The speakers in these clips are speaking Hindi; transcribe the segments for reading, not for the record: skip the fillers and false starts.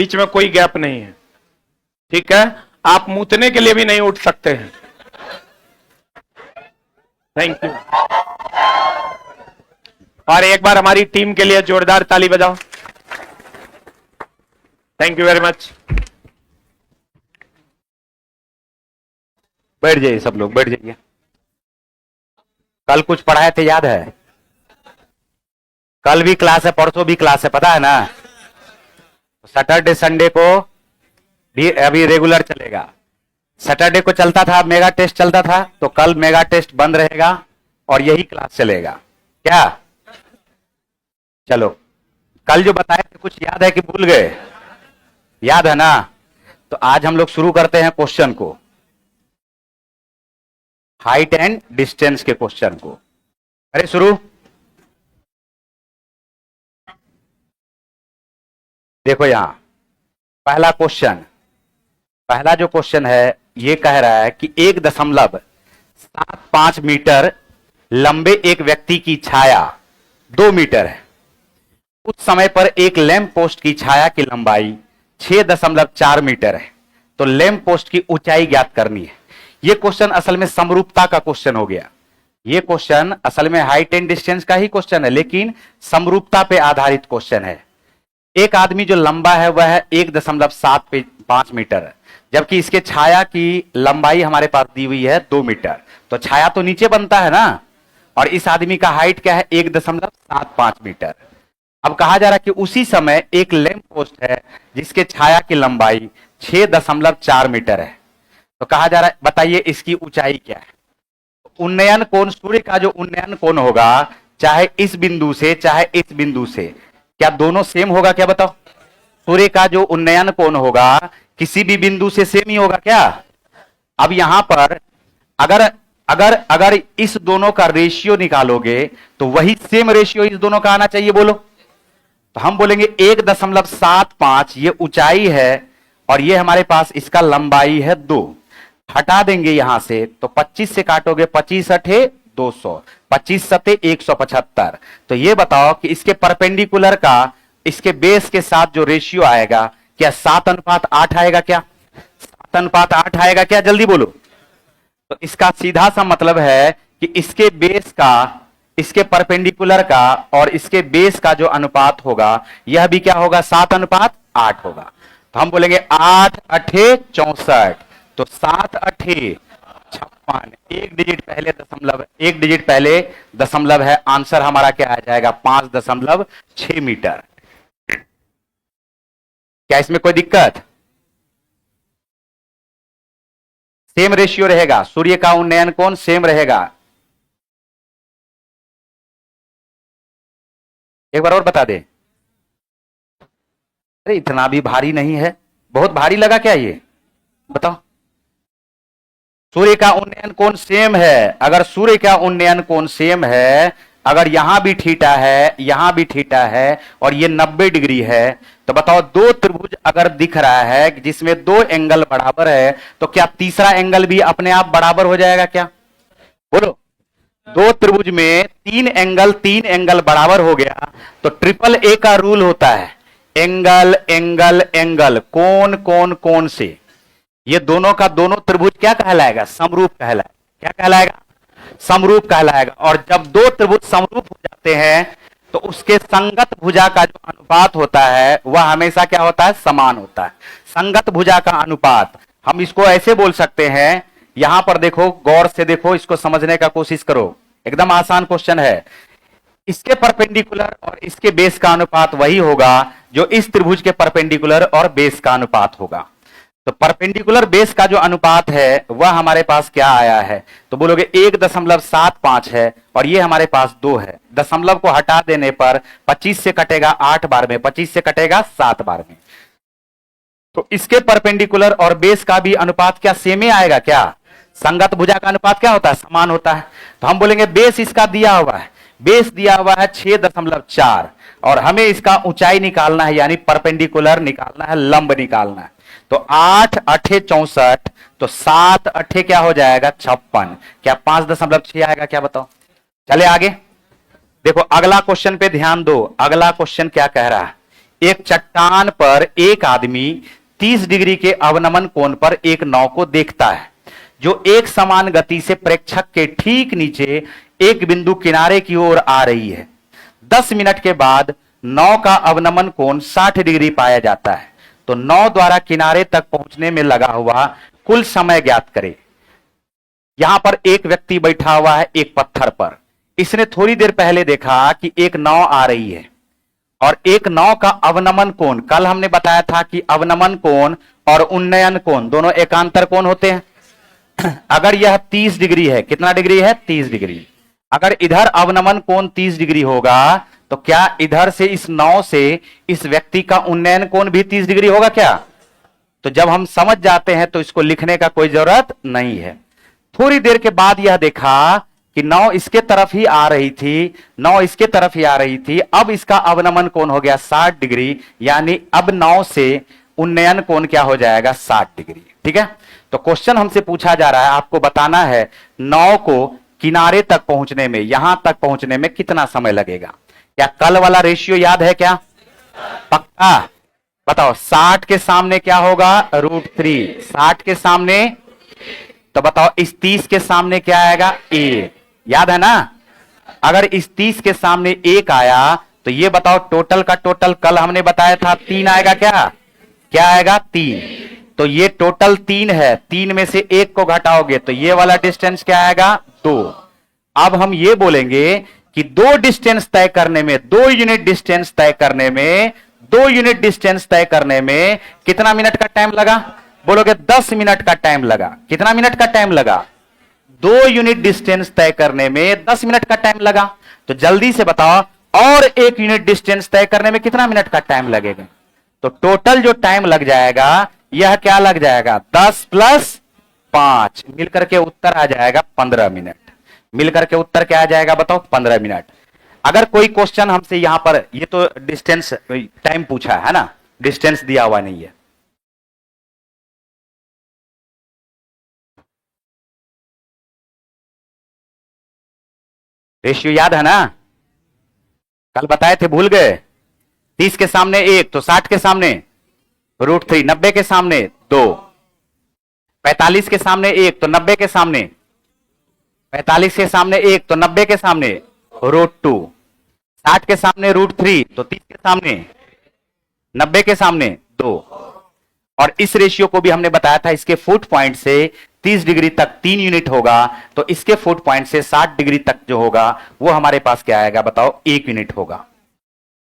बीच में कोई गैप नहीं है, ठीक है। आप मूतने के लिए भी नहीं उठ सकते हैं। Thank you. और एक बार हमारी टीम के लिए जोरदार ताली बजाओ। Thank you very much. बैठ जाइए, सब लोग बैठ जाइए। कल कुछ पढ़ाए थे, याद है? कल भी क्लास है, परसों भी क्लास है, पता है ना? सैटरडे संडे को भी अभी रेगुलर चलेगा। सैटरडे को चलता था, मेगा टेस्ट चलता था, तो कल मेगा टेस्ट बंद रहेगा और यही क्लास चलेगा। क्या? चलो, कल जो बताए थे कुछ याद है कि भूल गए? याद है ना? तो आज हम लोग शुरू करते हैं क्वेश्चन को, हाइट एंड डिस्टेंस के क्वेश्चन को। अरे शुरू। देखो यहां पहला क्वेश्चन, पहला जो क्वेश्चन है ये कह रहा है कि 1.75 मीटर लंबे एक व्यक्ति की छाया 2 मीटर है। उस समय पर एक लैंप पोस्ट की छाया की लंबाई 6.4 मीटर है। तो लैंप पोस्ट की ऊंचाई ज्ञात करनी है। यह क्वेश्चन असल में समरूपता का क्वेश्चन हो गया। यह क्वेश्चन असल में हाइट एंड डिस्टेंस का ही क्वेश्चन है, लेकिन समरूपता पे आधारित क्वेश्चन है। एक आदमी जो लंबा है वह 1.75 मीटर है, जबकि इसके छाया की लंबाई हमारे पास दी हुई है 2 मीटर। तो छाया तो नीचे बनता है ना, और इस आदमी का हाइट क्या है? 1.75 मीटर। अब कहा जा रहा है कि उसी समय एक लैंप पोस्ट है जिसके छाया की लंबाई 6.4 मीटर है। तो कहा जा रहा है बताइए इसकी ऊंचाई क्या है? उन्नयन कोण, सूर्य का जो उन्नयन कोण होगा, चाहे इस बिंदु से चाहे इस बिंदु से, क्या दोनों सेम होगा? क्या बताओ? सूर्य का जो उन्नयन कोण होगा किसी भी बिंदु से सेम ही होगा क्या? अब यहां पर अगर अगर अगर इस दोनों का रेशियो निकालोगे तो वही सेम रेशियो इस दोनों का आना चाहिए। बोलो। तो हम बोलेंगे 1.75 ये ऊंचाई है और ये हमारे पास इसका लंबाई है 2। हटा देंगे यहां से तो 25 से काटोगे, 25 अठे 200, 25 सते 175। तो ये बताओ कि इसके परपेंडिकुलर का इसके बेस के साथ जो रेशियो आएगा, क्या 7:8 आएगा? क्या 7:8 आएगा? क्या जल्दी बोलो। तो इसका सीधा सा मतलब है कि इसके बेस का, इसके परपेंडिकुलर का और इसके बेस का जो अनुपात होगा यह भी क्या होगा? 7:8 होगा। तो हम बोलेंगे 8 अठे 64, तो 7 अठे 56, एक डिजिट पहले दशमलव है। आंसर हमारा क्या आ जाएगा? 5.6 मीटर। क्या इसमें कोई दिक्कत? सेम रेशियो रहेगा, सूर्य का उन्नयन कोण सेम रहेगा। एक बार और बता दे। अरे इतना भी भारी नहीं है, बहुत भारी लगा क्या ये? बताओ। सूर्य का उन्नयन कोण सेम है। अगर सूर्य का उन्नयन कोण सेम है, अगर यहां भी थीटा है, यहां भी थीटा है और ये 90 डिग्री है, तो बताओ दो त्रिभुज अगर दिख रहा है जिसमें 2 एंगल बराबर है, तो क्या तीसरा एंगल भी अपने आप बराबर हो जाएगा? क्या बोलो। दो त्रिभुज में 3 एंगल बराबर हो गया तो ट्रिपल ए का रूल होता है, एंगल एंगल एंगल, कोण कोण कोण से ये दोनों का दोनों त्रिभुज क्या कहलाएगा? समरूप कहलाएगा। क्या कहलाएगा? समरूप कहलाएगा। और जब दो त्रिभुज समरूप हो जाते हैं तो उसके संगत भुजा का जो अनुपात होता है वह हमेशा क्या होता है? समान होता है। संगत भुजा का अनुपात हम इसको ऐसे बोल सकते हैं, यहां पर देखो, गौर से देखो, इसको समझने का कोशिश करो, एकदम आसान क्वेश्चन है। इसके परपेंडिकुलर और इसके बेस का अनुपात वही होगा जो इस त्रिभुज के परपेंडिकुलर और बेस का अनुपात होगा। तो परपेंडिकुलर बेस का जो अनुपात है वह हमारे पास क्या आया है? तो बोलोगे 1.75 है और ये हमारे पास 2 है। दशमलव को हटा देने पर 25 से कटेगा 8 बार में, 25 से कटेगा 7 बार में। तो इसके परपेंडिकुलर और बेस का भी अनुपात क्या सेम ही आएगा? क्या संगत भुजा का अनुपात क्या होता है? समान होता है। तो हम बोलेंगे बेस इसका दिया हुआ है, बेस दिया हुआ है 6.4 और हमें इसका ऊंचाई निकालना है, यानी परपेंडिकुलर निकालना है, लंब निकालना है। तो 8 अठे 64, तो 7 अठे क्या हो जाएगा? 56। क्या 5.6 आएगा? क्या बताओ। चले आगे देखो, अगला क्वेश्चन पे ध्यान दो। अगला क्वेश्चन क्या कह रहा है? एक चट्टान पर एक आदमी 30 डिग्री के अवनमन कोण पर एक नाव को देखता है जो एक समान गति से प्रेक्षक के ठीक नीचे एक बिंदु किनारे की ओर आ रही है। 10 मिनट के बाद नाव का अवनमन कोण 60 डिग्री पाया जाता है। तो नाव द्वारा किनारे तक पहुंचने में लगा हुआ कुल समय ज्ञात करें। यहां पर एक व्यक्ति बैठा हुआ है एक पत्थर पर। इसने थोड़ी देर पहले देखा कि एक नाव आ रही है और एक नाव का अवनमन कोण, कल हमने बताया था कि अवनमन कोण और उन्नयन कोण दोनों एकांतर कोण होते हैं। अगर यह 30 डिग्री है, कितना डिग्री है? 30 डिग्री। अगर इधर अवनमन कोण 30 डिग्री होगा तो क्या इधर से इस नाव से इस व्यक्ति का उन्नयन कोण भी 30 डिग्री होगा क्या? तो जब हम समझ जाते हैं तो इसको लिखने का कोई जरूरत नहीं है। थोड़ी देर के बाद यह देखा कि नाव इसके तरफ ही आ रही थी, नाव इसके तरफ ही आ रही थी। अब इसका अवनमन कोण हो गया 60 डिग्री, यानी अब नाव से उन्नयन कोण क्या हो जाएगा? 60 डिग्री। ठीक है, तो क्वेश्चन हमसे पूछा जा रहा है, आपको बताना है नाव को किनारे तक पहुंचने में, यहां तक पहुंचने में कितना समय लगेगा। क्या कल वाला रेशियो याद है क्या? पक्का बताओ। 60 के सामने क्या होगा? √3। 60 के सामने, तो बताओ इस 30 के सामने क्या आएगा? 1। याद है ना? अगर इस 30 के सामने 1 आया तो ये बताओ टोटल का टोटल कल हमने बताया था 3 आएगा क्या? क्या आएगा? 3। तो ये टोटल 3 है, 3 में से 1 को घटाओगे तो ये वाला डिस्टेंस क्या आएगा? 2। अब हम ये बोलेंगे कि 2 डिस्टेंस तय करने में, 2 यूनिट डिस्टेंस तय करने में, 2 यूनिट डिस्टेंस तय करने में कितना मिनट का टाइम लगा? बोलोगे 10 मिनट का टाइम लगा। कितना मिनट का टाइम लगा? 2 यूनिट डिस्टेंस तय करने में 10 मिनट का टाइम लगा। तो जल्दी से बताओ और 1 यूनिट डिस्टेंस तय करने में कितना मिनट का टाइम लगेगा? तो टोटल जो टाइम लग जाएगा यह क्या लग जाएगा? 10 + 5 मिलकर के उत्तर आ जाएगा 15 मिनट। मिलकर के उत्तर क्या आ जाएगा बताओ? 15 मिनट। अगर कोई क्वेश्चन हमसे यहां पर, ये तो डिस्टेंस टाइम पूछा है ना, डिस्टेंस दिया हुआ नहीं है। रेशियो याद है ना? कल बताए थे, भूल गए? 30 के सामने 1 तो 60 के सामने √3, 90 के सामने 2, 45 के सामने 1 तो 90 के सामने, 45 के सामने 1 तो 90 के सामने √2, 60 के सामने √3 तो 30 के सामने, 90 के सामने 2। और इस रेशियो को भी हमने बताया था, इसके फुट पॉइंट से 30 डिग्री तक 3 यूनिट होगा, तो इसके फुट पॉइंट से 60 डिग्री तक जो होगा वो हमारे पास क्या आएगा बताओ? 1 यूनिट होगा।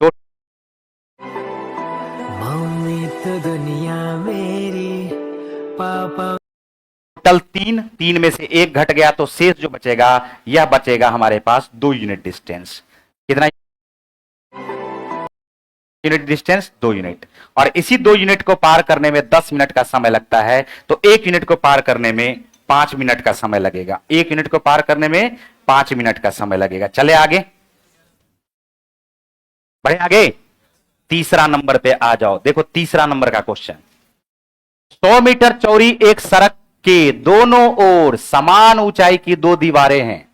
तो दुनिया मेरी पापा, टोटल 3 में से 1 घट गया तो शेष जो बचेगा यह बचेगा हमारे पास 2 यूनिट डिस्टेंस। कितना यूनिट डिस्टेंस? 2 यूनिट। और इसी 2 यूनिट को पार करने में 10 मिनट का समय लगता है, तो 1 यूनिट को पार करने में 5 मिनट का समय लगेगा। 1 यूनिट को पार करने में 5 मिनट का समय लगेगा। चले आगे, बढ़े आगे। तीसरा नंबर पे आ जाओ। देखो तीसरा नंबर का क्वेश्चन, 100 मीटर चौड़ी एक सड़क के दोनों ओर समान ऊंचाई की 2 दीवारें हैं।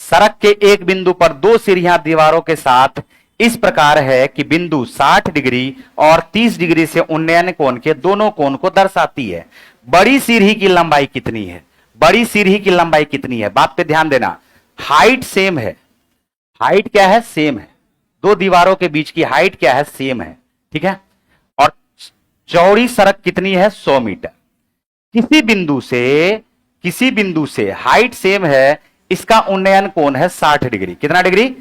सड़क के एक बिंदु पर 2 सीढ़ियां दीवारों के साथ इस प्रकार है कि बिंदु 60 डिग्री और 30 डिग्री से उन्नयन कोण के दोनों कोण को दर्शाती है। बड़ी सीढ़ी की लंबाई कितनी है? बड़ी सीढ़ी की लंबाई कितनी है? बात पे ध्यान देना। हाइट सेम है। हाइट क्या है? सेम है। 2 दीवारों के बीच की हाइट क्या है? सेम है। ठीक है। और चौड़ी सड़क कितनी है? 100 मीटर। किसी बिंदु से हाइट सेम है, इसका उन्नयन कोण है 60 डिग्री। कितना डिग्री?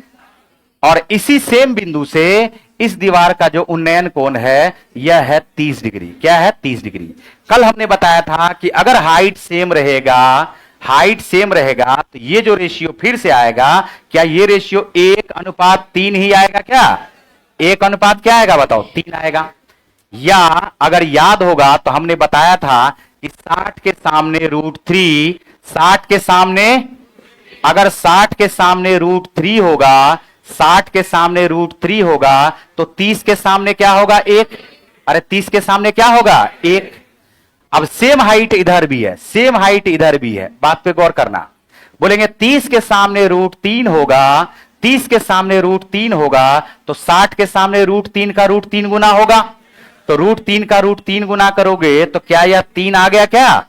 और इसी सेम बिंदु से इस दीवार का जो उन्नयन कोण है यह है 30 डिग्री। क्या है? 30 डिग्री। कल हमने बताया था कि अगर हाइट सेम रहेगा तो ये जो रेशियो फिर से आएगा, क्या ये रेशियो 1:3 ही आएगा क्या? 1 क्या आएगा बताओ? 3 आएगा। या अगर याद होगा तो हमने बताया था कि 60 के सामने √3, 60 के सामने, अगर 60 के सामने √3 होगा, 60 के सामने √3 होगा तो 30 के सामने क्या होगा? 1। अरे 30 के सामने क्या होगा? 1। अब सेम हाइट इधर भी है, सेम हाइट इधर भी है। बात पे गौर करना। बोलेंगे 30 के सामने √3 होगा, 30 के सामने √3 होगा तो 60 के सामने √3 का √3 गुना होगा। तो √3 का √3 गुना करोगे तो क्या यह 3 आ गया क्या?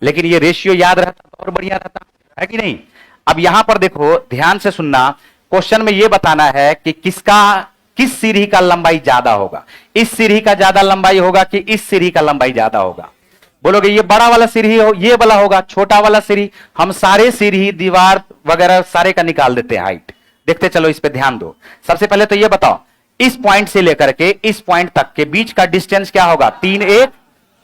लेकिन ये रेशियो याद रहता तो और बढ़िया रहता, है कि नहीं? अब यहां पर देखो, ध्यान से सुनना, क्वेश्चन में यह बताना है कि किस सीढ़ी का लंबाई ज्यादा होगा। इस सीढ़ी का ज्यादा लंबाई होगा कि इस सीढ़ी का लंबाई ज्यादा होगा? बोलोगे ये बड़ा वाला सीढ़ी हो, ये वाला होगा, छोटा वाला सीढ़ी। हम सारे सीढ़ी, दीवार वगैरह सारे का निकाल देते हैं हाइट। देखते चलो, इस पे ध्यान दो। सबसे पहले तो ये बताओ, इस पॉइंट से लेकर के इस पॉइंट तक के बीच का डिस्टेंस क्या होगा? 3 1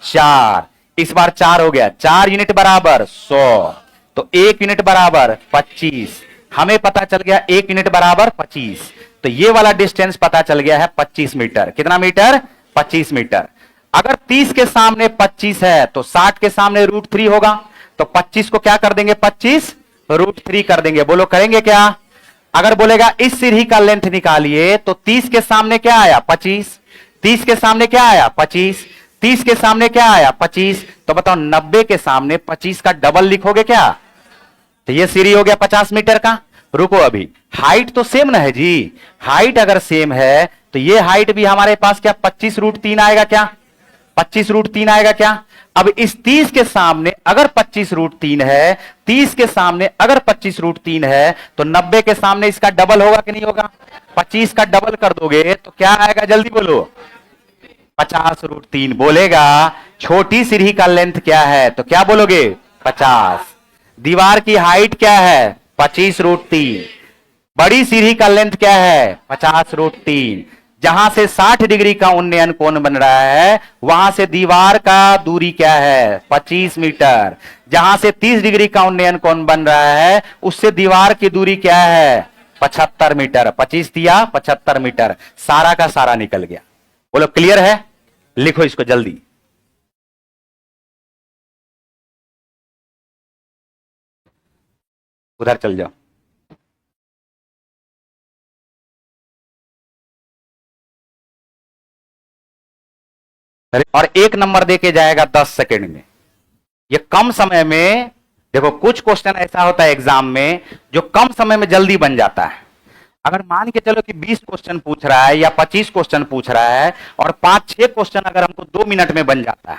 4। इस बार 4 हो गया। 4 यूनिट बराबर 100, तो 1 यूनिट बराबर 25। हमें पता चल गया 1 यूनिट बराबर 25। तो ये वाला डिस्टेंस पता चल गया है 25 मीटर। कितना मीटर? 25 मीटर। अगर 30 के सामने 25 है तो 60 के सामने √3 होगा। तो 25 को क्या कर देंगे? 25 √3 कर देंगे। बोलो करेंगे क्या? अगर बोलेगा इस सीढ़ी का लेंथ निकालिए तो 30 के सामने क्या आया? 25। 30 के सामने क्या आया? 25। 30 के सामने क्या आया? 25। तो बताओ 90 के सामने 25 का डबल लिखोगे क्या? तो ये सीढ़ी हो गया 50 मीटर का। रुको, अभी हाइट तो सेम ना है जी। हाइट अगर सेम है तो ये हाइट भी हमारे पास क्या 25 √3 आएगा क्या? 25 √3 आएगा क्या? अब इस 30 के सामने अगर 25 √3 है, 30 के सामने अगर 25 √3 है तो 90 के सामने इसका डबल होगा कि नहीं होगा? 25 का डबल कर दोगे तो क्या आएगा? जल्दी बोलो। 50 √3। बोलेगा छोटी सीढ़ी का लेंथ क्या है? तो क्या बोलोगे? 50। दीवार की हाइट क्या है? 25 √3। बड़ी सीढ़ी का लेंथ क्या है? 50 √3। जहां से 60 डिग्री का उन्नयन कोण बन रहा है वहां से दीवार का दूरी क्या है? 25 मीटर। जहां से 30 डिग्री का उन्नयन कोण बन रहा है उससे दीवार की दूरी क्या है? 75 मीटर। 25 दिया 75 मीटर। सारा का सारा निकल गया। बोलो क्लियर है? लिखो इसको जल्दी। उधर चल जाओ। और 1 नंबर देके जाएगा 10 सेकेंड में। ये कम समय में, देखो कुछ क्वेश्चन ऐसा होता है एग्जाम में जो कम समय में जल्दी बन जाता है। अगर मान के चलो कि 20 क्वेश्चन पूछ रहा है या 25 क्वेश्चन पूछ रहा है और 5-6 क्वेश्चन अगर हमको 2 मिनट में बन जाता है,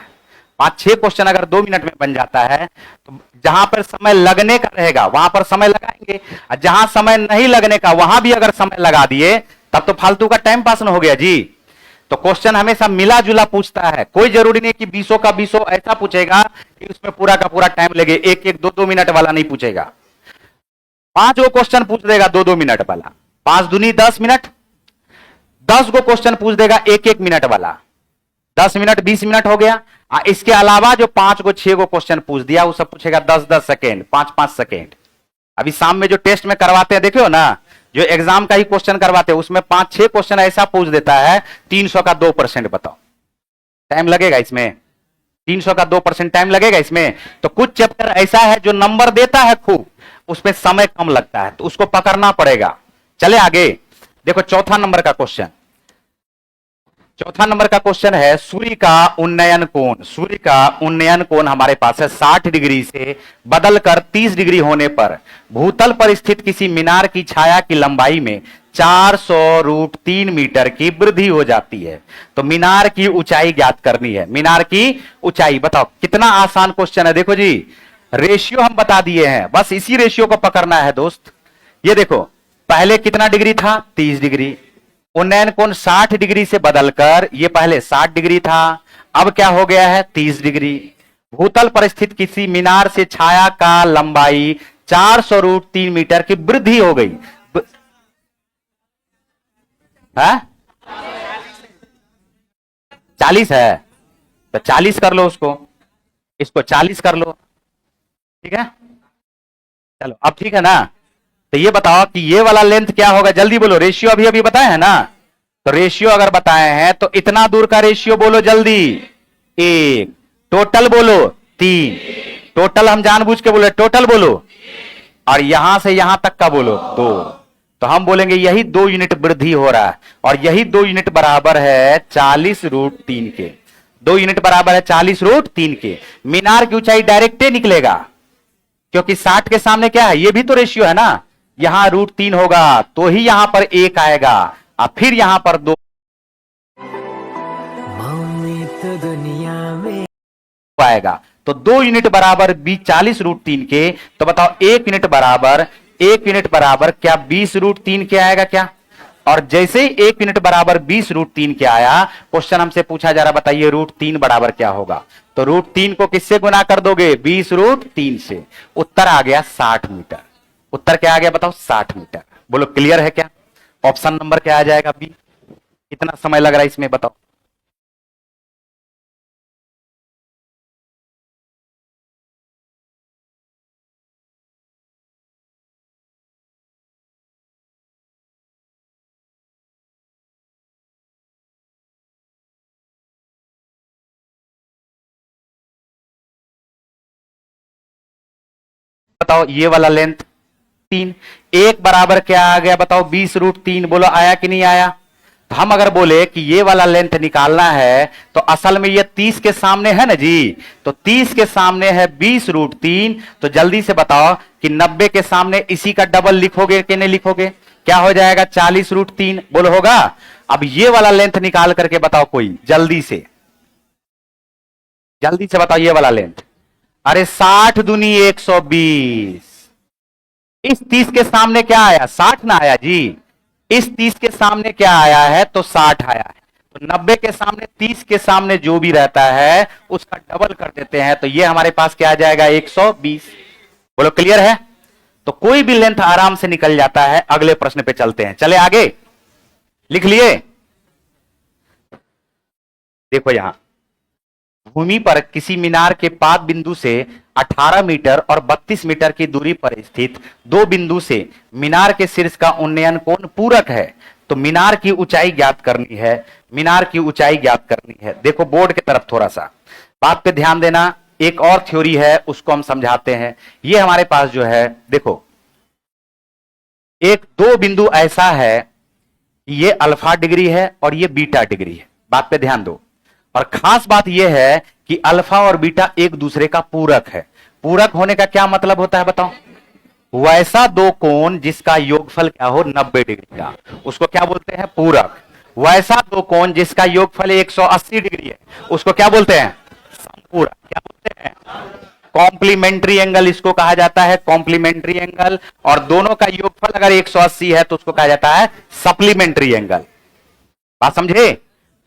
5-6 क्वेश्चन अगर 2 मिनट में बन जाता है तो जहां पर समय लगने का रहेगा वहां पर समय लगाएंगे, और जहां समय नहीं लगने का वहां भी अगर समय लगा दिए तब तो फालतू का टाइम पास न हो गया जी। तो क्वेश्चन हमेशा मिला जुला पूछता है। कोई जरूरी नहीं कि 20 का 20 ऐसा पूछेगा कि उसमें पूरा का पूरा टाइम लगे। 1-1 2-2 मिनट वाला नहीं पूछेगा। 5 गो क्वेश्चन पूछ देगा 2-2 मिनट वाला। 5 दूनी 10 मिनट। 10 गो क्वेश्चन पूछ देगा 1-1 मिनट वाला। 10 मिनट 20 मिनट हो गया। इसके अलावा जो 5 गो 6 गो क्वेश्चन पूछ दिया वो सब पूछेगा 10-10 सेकेंड, 5-5 सेकेंड। अभी शाम में जो टेस्ट में करवाते हैं देखो ना, जो एग्जाम का ही क्वेश्चन करवाते हैं उसमें 5-6 क्वेश्चन ऐसा पूछ देता है 300 का 2%। बताओ टाइम लगेगा इसमें? 300 का 2% टाइम लगेगा इसमें? तो कुछ चैप्टर ऐसा है जो नंबर देता है खूब, उसमें समय कम लगता है, तो उसको पकड़ना पड़ेगा। चले आगे। देखो चौथा नंबर का क्वेश्चन। चौथा नंबर का क्वेश्चन है सूर्य का उन्नयन कोण। सूर्य का उन्नयन कोण हमारे पास है 60 डिग्री से बदलकर 30 डिग्री होने पर भूतल पर स्थित किसी मीनार की छाया की लंबाई में 400 √3 मीटर की वृद्धि हो जाती है। तो मीनार की ऊंचाई ज्ञात करनी है। मीनार की ऊंचाई बताओ। कितना आसान क्वेश्चन है। देखो जी, रेशियो हम बता दिए हैं, बस इसी रेशियो को पकड़ना है दोस्त। ये देखो पहले कितना डिग्री था? 30 डिग्री। उन्नयन कोण 60 डिग्री से बदलकर ये पहले 60 डिग्री था, अब क्या हो गया है? 30 डिग्री। भूतल पर स्थित किसी मीनार से छाया का लंबाई 400 √3 मीटर की वृद्धि हो गई। है 40 है तो 40 कर लो उसको, इसको 40 कर लो। ठीक है, चलो अब ठीक है ना। तो ये बताओ कि ये वाला लेंथ क्या होगा? जल्दी बोलो। रेशियो अभी अभी बताए हैं ना, तो रेशियो अगर बताए हैं तो इतना दूर का रेशियो बोलो जल्दी। 1। टोटल बोलो 3। टोटल हम जानबूझ के बोले टोटल बोलो। और यहां से यहां तक का बोलो 2। तो हम बोलेंगे यही 2 यूनिट वृद्धि हो रहा है और यही 2 यूनिट बराबर है 40 √3 के। 2 यूनिट बराबर है 40 √3 के। मीनार की ऊंचाई डायरेक्टे निकलेगा क्योंकि 60 के सामने क्या है? ये भी तो रेशियो है ना। यहां √3 होगा तो ही यहां पर 1 आएगा, और फिर यहां पर 2 तो दुनिया में आएगा। तो 2 यूनिट बराबर 40 √3 के, तो बताओ 1 यूनिट बराबर क्या 20 √3 के आएगा क्या? और जैसे ही 1 यूनिट बराबर 20 √3 के आया, क्वेश्चन हमसे पूछा जा रहा, बताइए √3 बराबर क्या होगा? तो √3 को किससे गुना कर दोगे? 20 √3 से। उत्तर आ गया 60 मीटर। उत्तर क्या आ गया बताओ? 60 मीटर। बोलो क्लियर है क्या? ऑप्शन नंबर क्या आ जाएगा? बी। कितना समय लग रहा है इसमें बताओ? बताओ ये वाला लेंथ 3, 1 बराबर क्या आ गया बताओ? 20 √3। बोलो आया कि नहीं आया? तो हम अगर बोले कि ये वाला लेंथ निकालना है, तो असल में ये 30 के सामने है ना जी, तो 30 के सामने है 20 √3, तो जल्दी से बताओ कि 90 के सामने इसी का डबल लिखोगे कि नहीं लिखोगे? क्या हो जाएगा? 40 √3। बोलो होगा? अब ये वाला लेंथ निकाल करके बताओ कोई, जल्दी से बताओ ये वाला लेंथ। अरे 60 दूनी 120। इस 30 के सामने क्या आया? 60 ना आया जी। इस 30 के सामने क्या आया है? तो 60 आया है। तो 90 के सामने 30 के सामने जो भी रहता है उसका डबल कर देते हैं, तो ये हमारे पास क्या आ जाएगा? 120। बोलो क्लियर है? तो कोई भी लेंथ आराम से निकल जाता है। अगले प्रश्न पे चलते हैं। चले आगे, लिख लिए? देखो यहां भूमि पर किसी मीनार के पाद बिंदु से 18 मीटर और 32 मीटर की दूरी पर स्थित दो बिंदु से मीनार के शीर्ष का उन्नयन कोण पूरक है, तो मीनार की ऊंचाई ज्ञात करनी है। मीनार की ऊंचाई ज्ञात करनी है। देखो बोर्ड की तरफ थोड़ा सा बात पे ध्यान देना। एक और थ्योरी है, उसको हम समझाते हैं। ये हमारे पास जो है, देखो एक दो बिंदु ऐसा है, ये अल्फा डिग्री है और ये बीटा डिग्री है। बात पे ध्यान दो। और खास बात यह है कि अल्फा और बीटा एक दूसरे का पूरक है। पूरक होने का क्या मतलब होता है बताओ? वैसा दो कोण जिसका योगफल क्या हो 90 डिग्री का, उसको क्या बोलते हैं? पूरक। वैसा दो कोण जिसका योगफल 180 डिग्री है, उसको क्या बोलते हैं? समपूरक। क्या बोलते हैं? कॉम्प्लीमेंट्री एंगल इसको कहा जाता है, कॉम्प्लीमेंट्री एंगल। और दोनों का योगफल अगर 180 है तो उसको कहा जाता है सप्लीमेंट्री एंगल। बात समझे?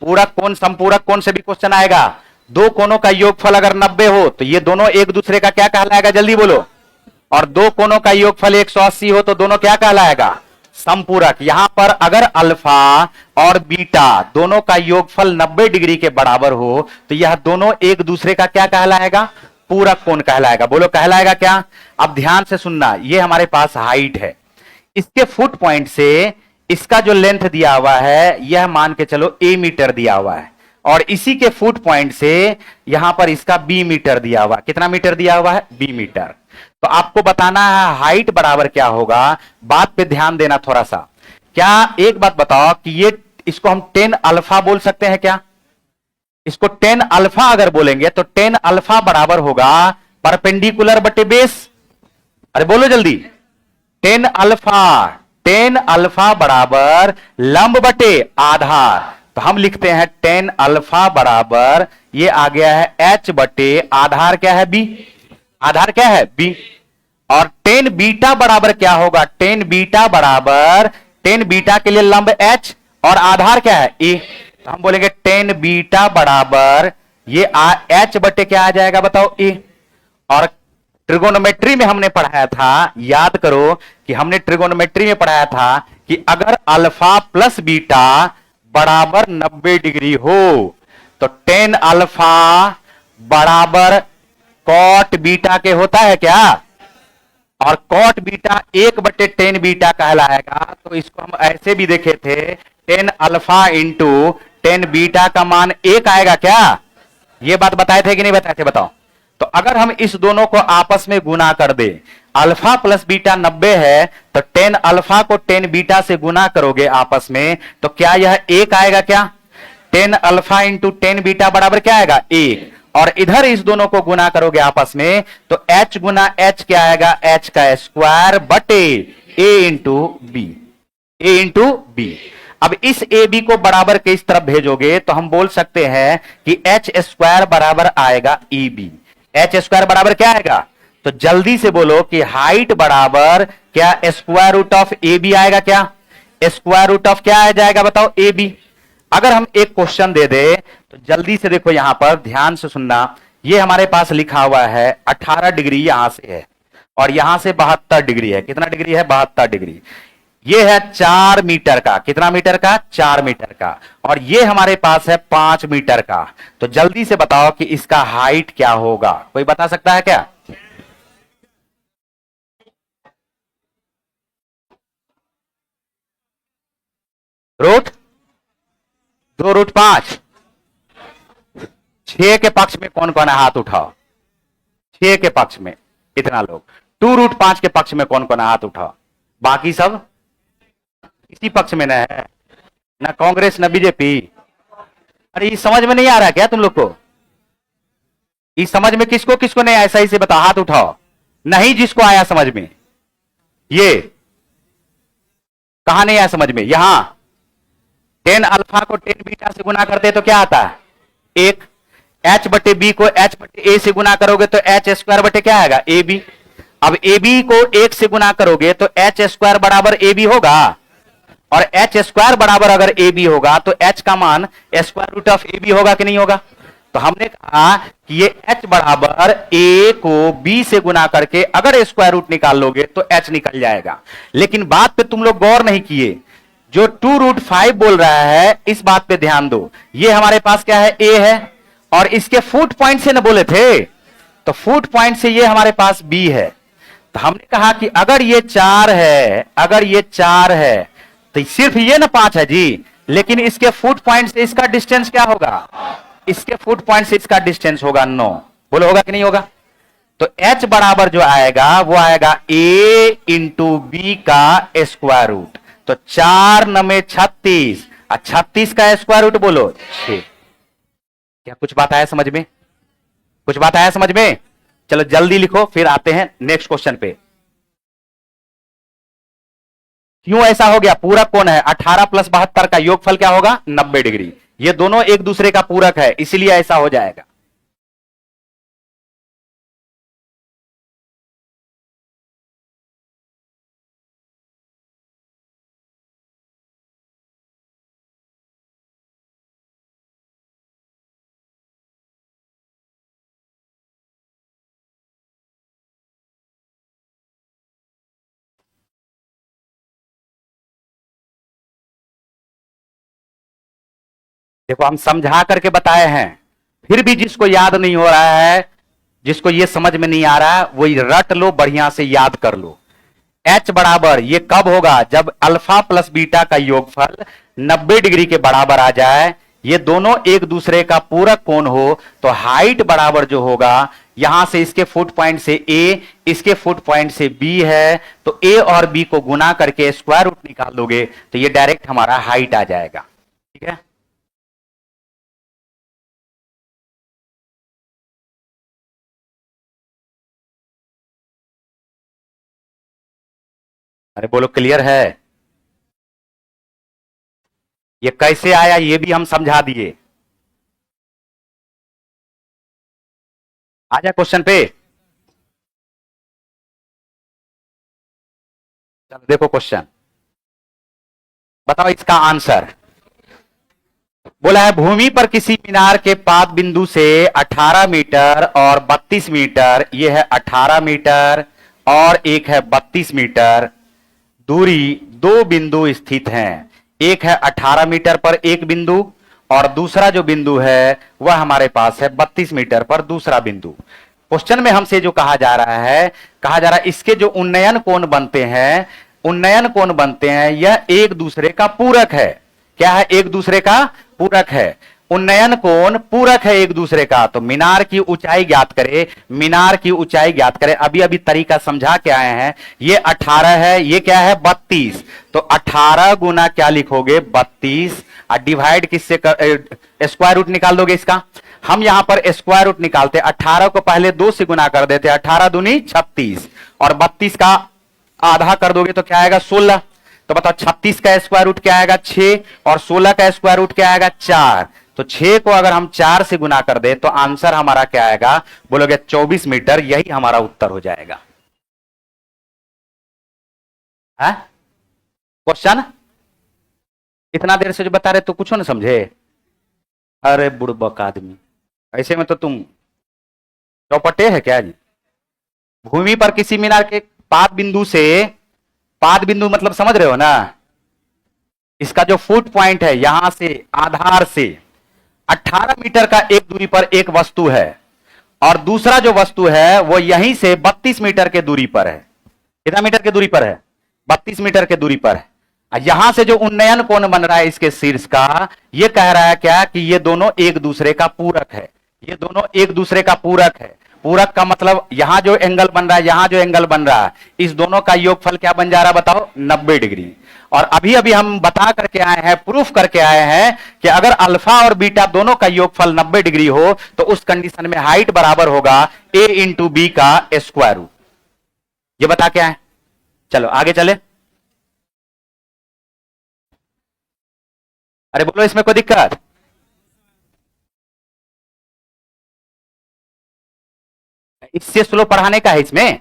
पूरक कोण संपूरक कोण से भी क्वेश्चन आएगा। दो कोणों का योगफल अगर 90 हो तो ये दोनों एक दूसरे का क्या कहलाएगा? जल्दी बोलो। और दो कोणों का योगफल 180 हो तो दोनों क्या कहलाएगा? संपूरक। यहां पर अगर अल्फा और बीटा दोनों का योगफल 90 डिग्री के बराबर हो तो यह दोनों एक दूसरे का क्या कहलाएगा? पूरक कोण कहलाएगा। बोलो कहलाएगा क्या? अब ध्यान से सुनना, यह हमारे पास हाइट है, इसके फुट पॉइंट से इसका जो लेंथ दिया हुआ है यह मान के चलो a मीटर दिया हुआ है, और इसी के फुट पॉइंट से यहां पर इसका b मीटर दिया हुआ है। कितना मीटर दिया हुआ है? b metre. तो आपको बताना है हाइट बराबर क्या होगा। बात पे ध्यान देना थोड़ा सा। क्या एक बात बताओ कि ये इसको हम 10 अल्फा बोल सकते हैं क्या? इसको 10 अल्फा अगर बोलेंगे तो 10 अल्फा बराबर होगा परपेंडिकुलर बटे बेस। अरे बोलो जल्दी। 10 अल्फा, 10 अल्फा बराबर लंब बटे आधार। तो हम लिखते हैं 10 अल्फा बराबर, ये आ गया है h बटे आधार क्या है? b। आधार क्या है? b। और 10 बीटा बराबर क्या होगा? 10 बीटा बराबर, 10 बीटा के लिए लंब h और आधार क्या है? a। तो हम बोलेंगे 10 बीटा बराबर ये h बटे क्या आ जाएगा बताओ? a। और ट्रिगोनोमेट्री में हमने पढ़ाया था, याद करो कि हमने ट्रिगोनोमेट्री में पढ़ाया था कि अगर अल्फा प्लस बीटा बराबर 90 डिग्री हो तो 10 अल्फा बराबर कॉट बीटा के होता है क्या? और कॉट बीटा 1/10 बीटा कहलाएगा। तो इसको हम ऐसे भी देखे थे, 10 अल्फा इंटू 10 बीटा का मान 1 आएगा क्या? ये बात बताए थे कि नहीं बताए थे? बताओ। तो अगर हम इस दोनों को आपस में गुना कर दे, अल्फा प्लस बीटा 90 है, तो 10 अल्फा को 10 बीटा से गुना करोगे आपस में, तो क्या यह 1 आएगा क्या? 10 अल्फा इंटू 10 बीटा बराबर क्या आएगा? 1। और इधर इस दोनों को गुना करोगे आपस में तो h गुना h क्या आएगा, h का स्क्वायर बटे a into B, a into B. अब इस ए बी को बराबर के इस तरफ भेजोगे तो हम बोल सकते हैं कि एच स्क्वायर बराबर आएगा ई बी। एच स्क्वायर बराबर क्या आएगा, तो जल्दी से बोलो कि हाइट बराबर क्या square root of A B आएगा, क्या स्क्वायर रूट ऑफ क्या आ जाएगा बताओ, ए बी। अगर हम एक क्वेश्चन दे दे तो जल्दी से देखो, यहां पर ध्यान से सुनना, ये हमारे पास लिखा हुआ है 18 डिग्री यहां से है और यहां से 72 डिग्री है। कितना डिग्री है, 72 डिग्री। ये है 4 मीटर का, कितना मीटर का, 4 मीटर का, और ये हमारे पास है 5 मीटर का। तो जल्दी से बताओ कि इसका हाइट क्या होगा, कोई बता सकता है क्या? रूट 2√5। 6 के पक्ष में कौन कौन है, हाथ उठाओ। 6 के पक्ष में इतना लोग, 2√5 के पक्ष में कौन कौन है, हाथ उठाओ। बाकी सब इसी पक्ष में न है, ना कांग्रेस ना बीजेपी। अरे ये समझ में नहीं आ रहा क्या तुम लोग को? इस समझ में किसको किसको नहीं आया, सही से बताओ, हाथ उठाओ। नहीं, जिसको आया समझ में, ये कहां नहीं आया समझ में, यहां 10 अल्फा को 10 बीटा से गुना करते तो क्या आता है, एक। एच बटे बी को एच बटे ए से गुना करोगे तो एच स्क्वायर बटे क्या आएगा, ए बी। अब ए बी को 1 से गुना करोगे तो एच स्क्वायर बराबर ए बी होगा, और एच स्क्वायर बराबर अगर ए बी होगा तो एच का मान square root of A B होगा कि नहीं होगा। तो हमने कहा कि ये एच बराबर ए को बी से गुना करके अगर स्क्वायर रूट निकाल लोगे तो एच निकल जाएगा। लेकिन बात पे तुम लोग गौर नहीं किए, जो 2√5 बोल रहा है इस बात पे ध्यान दो। ये हमारे पास क्या है, ए है, और इसके फुट पॉइंट से ना बोले थे, तो फुट पॉइंट से ये हमारे पास बी है। तो हमने कहा कि अगर ये 4 है, अगर ये 4 है तो सिर्फ ये ना 5 है जी, लेकिन इसके फुट पॉइंट से इसका डिस्टेंस क्या होगा, इसके फुट पॉइंट से इसका डिस्टेंस होगा 9। बोलो होगा कि नहीं होगा? तो h बराबर जो आएगा वो आएगा a इंटू बी का स्क्वायर रूट। तो 4 9 36, 36 का स्क्वायर रूट बोलो 6। क्या कुछ बात आया समझ में? कुछ बात आया समझ में? चलो जल्दी लिखो, फिर आते हैं नेक्स्ट क्वेश्चन पे। क्यों ऐसा हो गया, पूरक कौन है, 18 + 72 का योगफल क्या होगा, 90 डिग्री। ये दोनों एक दूसरे का पूरक है, इसलिए ऐसा हो जाएगा। देखो हम समझा करके बताए हैं, फिर भी जिसको याद नहीं हो रहा है, जिसको ये समझ में नहीं आ रहा है, वो रट लो, बढ़िया से याद कर लो। h बराबर ये कब होगा, जब अल्फा प्लस बीटा का योगफल 90 डिग्री के बराबर आ जाए, ये दोनों एक दूसरे का पूरक कोण हो, तो हाइट बराबर जो होगा, यहां से इसके फुट पॉइंट से a, इसके फुट पॉइंट से b है, तो a और b को गुना करके स्क्वायर रूट निकाल लोगे तो ये डायरेक्ट हमारा हाइट आ जाएगा। ठीक है, अरे बोलो क्लियर है? ये कैसे आया ये भी हम समझा दिए। आजा क्वेश्चन पे, चलो देखो क्वेश्चन, बताओ इसका आंसर। बोला है भूमि पर किसी मीनार के पाद बिंदु से 18 मीटर और 32 मीटर, ये है 18 मीटर और एक है 32 मीटर दूरी, दो बिंदु स्थित हैं। एक है 18 मीटर पर एक बिंदु और दूसरा जो बिंदु है वह हमारे पास है 32 मीटर पर दूसरा बिंदु। क्वेश्चन में हमसे जो कहा जा रहा है, इसके जो उन्नयन कोण बनते हैं, उन्नयन कोण बनते हैं, यह एक दूसरे का पूरक है। क्या है, एक दूसरे का पूरक है। उन्नयन कोण पूरक है एक दूसरे का। तो मीनार की ऊंचाई ज्ञात करें, मीनार की ऊंचाई ज्ञात करें। अभी अभी तरीका समझा के आए हैं। ये 18 है, ये क्या है 32। तो 18 गुना क्या लिखोगे 32 और डिवाइड किससे, स्क्वायर रूट निकाल दोगे इसका। हम यहां पर स्क्वायर रूट निकालते, 18 को पहले 2 से गुना कर देते, 18 दूनी 36 और 32 का आधा कर दोगे तो क्या आएगा 16। तो बताओ 36 का स्क्वायर रूट क्या आएगा 6 और 16 का स्क्वायर रूट क्या आएगा 4। तो 6 को अगर हम 4 से गुना कर दे तो आंसर हमारा क्या आएगा, बोलोगे 24 मीटर। यही हमारा उत्तर हो जाएगा। क्वेश्चन इतना देर से जो बता रहे तो कुछ ना समझे। अरे बुड़बक आदमी, ऐसे में तो तुम चौपटे है क्या जी। भूमि पर किसी मीनार के पाद बिंदु से, पाद बिंदु मतलब समझ रहे हो ना, इसका जो फुट पॉइंट है यहां से आधार से 18 मीटर का एक दूरी पर एक वस्तु है और दूसरा जो वस्तु है वो यहीं से 32 मीटर के दूरी पर है। कितना मीटर के दूरी पर है, 32 मीटर के दूरी पर है। यहां से जो उन्नयन कोण बन रहा है इसके शीर्ष का, ये कह रहा है क्या कि ये दोनों एक दूसरे का पूरक है। ये दोनों एक दूसरे का पूरक है। पूरक का मतलब यहां जो एंगल बन रहा है, यहां जो एंगल बन रहा है, इस दोनों का योगफल क्या बन जा रहा है बताओ, 90 डिग्री। और अभी अभी हम बता करके आए हैं, प्रूफ करके आए हैं कि अगर अल्फा और बीटा दोनों का योगफल 90 डिग्री हो तो उस कंडीशन में हाइट बराबर होगा a इंटू बी का स्क्वायर रूट। ये बता के आए। चलो आगे चले। अरे बोलो इसमें कोई दिक्कत। इससे स्लो पढ़ाने का है इसमें,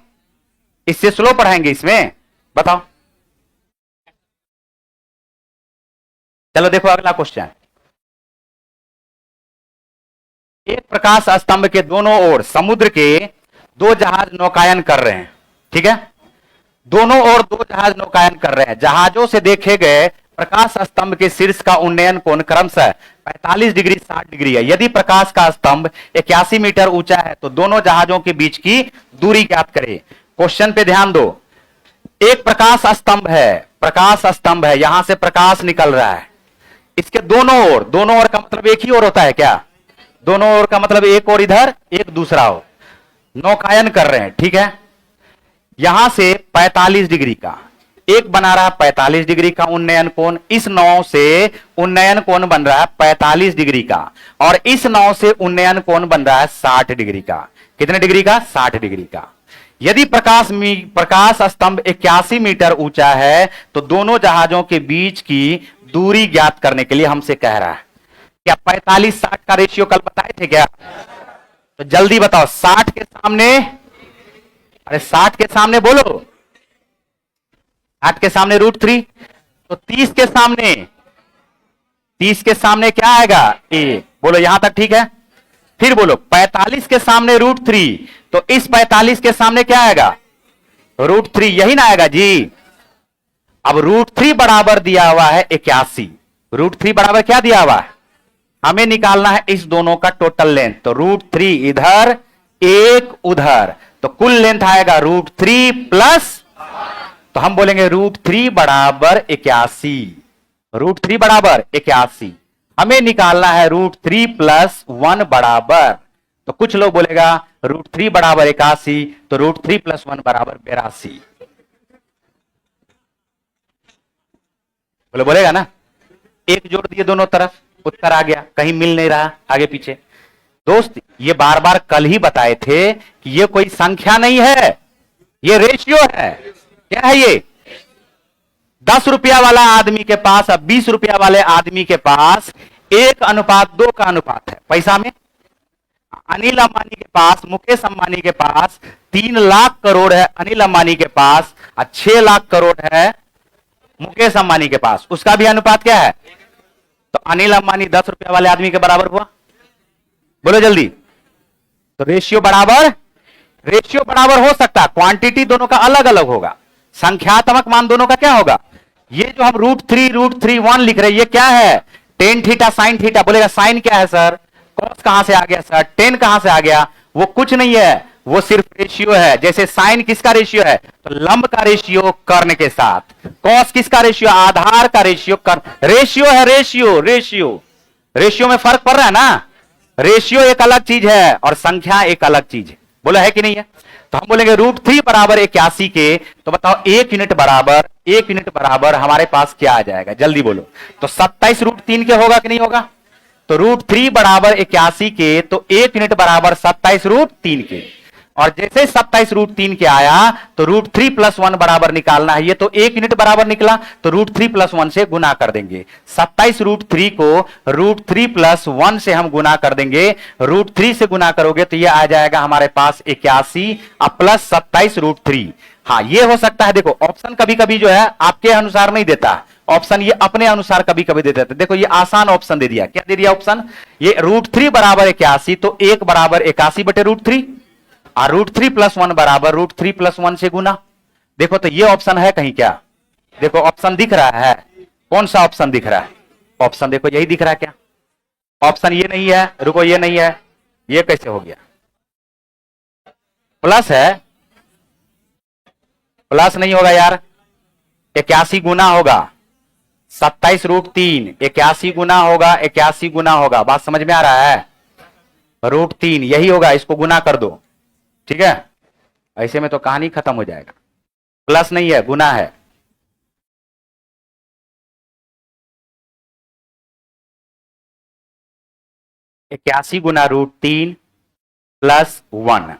इससे स्लो पढ़ाएंगे इसमें, बताओ। चलो देखो अगला क्वेश्चन। एक प्रकाश स्तंभ के दोनों ओर समुद्र के 2 जहाज नौकायन कर रहे हैं। ठीक है, दोनों ओर 2 जहाज नौकायन कर रहे हैं। जहाजों से देखे गए प्रकाश स्तंभ के शीर्ष का उन्नयन कोण क्रमशः 45 डिग्री 60 डिग्री है। यदि प्रकाश का स्तंभ 81 मीटर ऊंचा है तो दोनों जहाजों के बीच की दूरी ज्ञात करें। क्वेश्चन पे ध्यान दो। एक प्रकाश स्तंभ है, प्रकाश स्तंभ है, यहां से प्रकाश निकल रहा है। इसके दोनों ओर, दोनों ओर का मतलब एक ही ओर होता है क्या, दोनों ओर का मतलब एक ओर इधर एक दूसरा ओर, नौकायन कर रहे हैं। ठीक है, यहां से 45 डिग्री का एक बना रहा है 45 डिग्री का उन्नयन कोण, इस नाव से उन्नयन कोण बन रहा है 45 डिग्री का और इस नाव से उन्नयन कोण बन रहा है 60 डिग्री का। कितने डिग्री का, 60 डिग्री का। यदि प्रकाश स्तंभ 81 मीटर ऊंचा है तो दोनों जहाजों के बीच की दूरी ज्ञात करने के लिए हमसे कह रहा है। क्या 45-60 का रेशियो कल बताए थे क्या, तो जल्दी बताओ। 60 के सामने, अरे 60 के सामने बोलो, 8 के सामने √3, तो 30 के सामने, 30 के सामने क्या आएगा a। बोलो यहां तक ठीक है। फिर बोलो 45 के सामने √3, तो इस 45 के सामने क्या आएगा √3, यही ना आएगा जी। अब √3 बराबर दिया हुआ है 81, √3 बराबर क्या दिया हुआ है, हमें निकालना है इस दोनों का टोटल लेंथ। तो √3 इधर एक उधर, तो कुल लेंथ आएगा √3 प्लस, तो हम बोलेंगे √3 बराबर 81, √3 बराबर 81। हमें निकालना है √3 प्लस 1 बराबर, तो कुछ लोग बोलेगा √3 बराबर 81, तो √3 प्लस 1 बराबर 82। बोलेगा ना, एक जोड़ दिए दोनों तरफ, उत्तर आ गया, कहीं मिल नहीं रहा आगे पीछे। दोस्त ये बार बार कल ही बताए थे कि ये कोई संख्या नहीं है, ये रेशियो है। क्या है ये, 10 रुपया वाला आदमी के पास अब 20 रुपया वाले आदमी के पास 1:2 का अनुपात है पैसा में। अनिल अंबानी के पास, मुकेश अंबानी के पास 3 लाख करोड़ है अनिल अंबानी के पास, और 6 लाख करोड़ है मुकेश अंबानी के पास। उसका भी अनुपात क्या है, तो अनिल अंबानी 10 रुपया वाले आदमी के बराबर हुआ। बोलो जल्दी। तो रेशियो बराबर हो सकता है, क्वांटिटी दोनों का अलग अलग होगा, संख्यात्मक मान दोनों का क्या होगा। ये जो हम √3 लिख रहे हैं ये क्या है, टेन थीटा साइन थीटा। बोलेगा साइन क्या है सर, कॉस कहां से आ गया सर, टेन कहां से आ गया, वो कुछ नहीं है, वो सिर्फ रेशियो है। जैसे साइन किसका रेशियो है, तो लंब का रेशियो कर्ण के साथ, कॉस किसका रेशियो, आधार का रेशियो कर्ण। रेशियो है, रेशियो में फर्क पड़ रहा है ना। रेशियो एक अलग चीज है और संख्या एक अलग चीज है। बोला है कि नहीं है। तो हम बोलेंगे √3 बराबर 81 के, तो बताओ 1 यूनिट बराबर हमारे पास क्या आ जाएगा, जल्दी बोलो। तो 27 √3 के होगा कि नहीं होगा, तो √3 बराबर 81 के, तो 1 यूनिट बराबर 27√3 के। और जैसे 27√3 के आया तो √3 + 1 बराबर निकालना है, ये तो 1 यूनिट बराबर निकला, तो √3 + 1 से गुना कर देंगे। 27√3 को √3 + 1 से हम गुना कर देंगे। √3 से गुना करोगे तो ये आ जाएगा हमारे पास 81 और प्लस 27√3। हाँ, ये हो सकता है। देखो ऑप्शन कभी कभी जो है आपके अनुसार नहीं देता, ऑप्शन ये अपने अनुसार कभी कभी दे देते। देखो ये आसान ऑप्शन दे दिया। क्या दे दिया ऑप्शन? ये √3 बराबर 81, तो 1 बराबर 81 बटे √3 और √3 + 1 बराबर √3 + 1 से गुना। देखो तो ये ऑप्शन है कहीं क्या? देखो ऑप्शन दिख रहा है। कौन सा ऑप्शन दिख रहा है? ऑप्शन देखो यही दिख रहा है क्या? ऑप्शन ये नहीं है, रुको ये नहीं है, ये कैसे हो गया? प्लस है, प्लस नहीं होगा यार, 81 गुना होगा 27√3, 81 गुना होगा, 81 गुना होगा। बात समझ में आ रहा है? √3 यही होगा, इसको गुना कर दो, ठीक है? ऐसे में तो कहानी खत्म हो जाएगा। प्लस नहीं है, गुना है। इक्यासी गुना √3 + 1।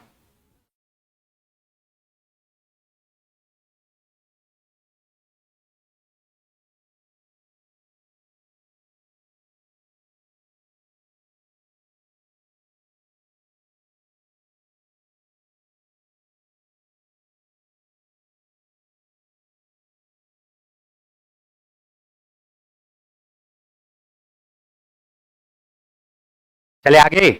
चले आगे।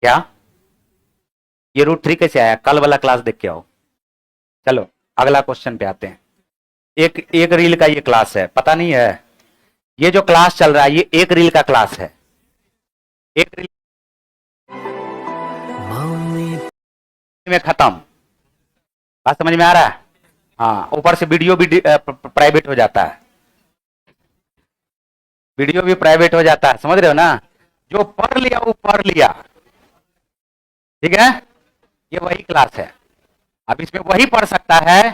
क्या ये √3 कैसे आया? कल वाला क्लास देख के आओ। चलो अगला क्वेश्चन पे आते हैं। एक रील का ये क्लास है, पता नहीं है? ये जो क्लास चल रहा है ये एक रील का क्लास है। एक रील में खत्म। बात समझ में आ रहा है? हाँ, ऊपर से वीडियो भी प्राइवेट हो जाता है, वीडियो भी प्राइवेट हो जाता है, समझ रहे हो ना? जो पढ़ लिया वो पढ़ लिया, ठीक है? ये वही क्लास है। अब इसमें वही पढ़ सकता है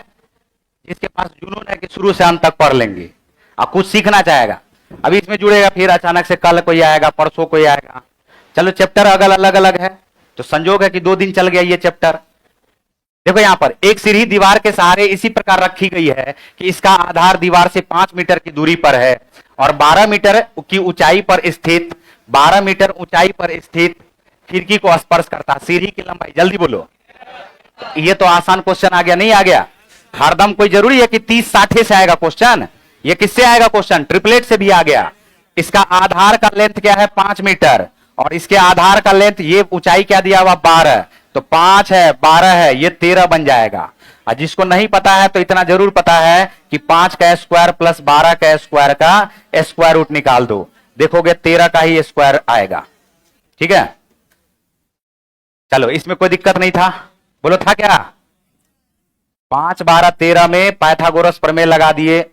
जिसके पास जुनून है कि शुरू से अंत तक पढ़ लेंगे और कुछ सीखना चाहेगा। अभी इसमें जुड़ेगा, फिर अचानक से कल कोई आएगा, परसों कोई आएगा। चलो चैप्टर अगल अलग अलग है, तो संजोग है कि 2 दिन चल गया ये चैप्टर। देखो यहां पर एक सीढ़ी दीवार के सहारे इसी प्रकार रखी गई है कि इसका आधार दीवार से 5 मीटर की दूरी पर है और 12 मीटर की ऊंचाई पर स्थित 12 मीटर ऊंचाई पर स्थित खिड़की को स्पर्श करता। सीढ़ी की लंबाई, जल्दी बोलो। ये तो आसान क्वेश्चन आ गया, नहीं आ गया? हरदम कोई जरूरी है कि 30-60 से आएगा क्वेश्चन? ये किससे आएगा क्वेश्चन? ट्रिपलेट से भी आ गया। इसका आधार का लेंथ क्या है? 5 मीटर, और इसके आधार का लेंथ, ये ऊंचाई क्या दिया हुआ? 12। तो 5 है, 12 है, ये 13 बन जाएगा। और जिसको नहीं पता है तो इतना जरूर पता है कि 5 का स्क्वायर प्लस 12 का स्क्वायर का स्क्वायर रूट निकाल दो, देखोगे 13 का ही स्क्वायर आएगा, ठीक है? चलो इसमें कोई दिक्कत नहीं था, बोलो था क्या? 5, 12, 13 में पाइथागोरस प्रमेय लगा दिए।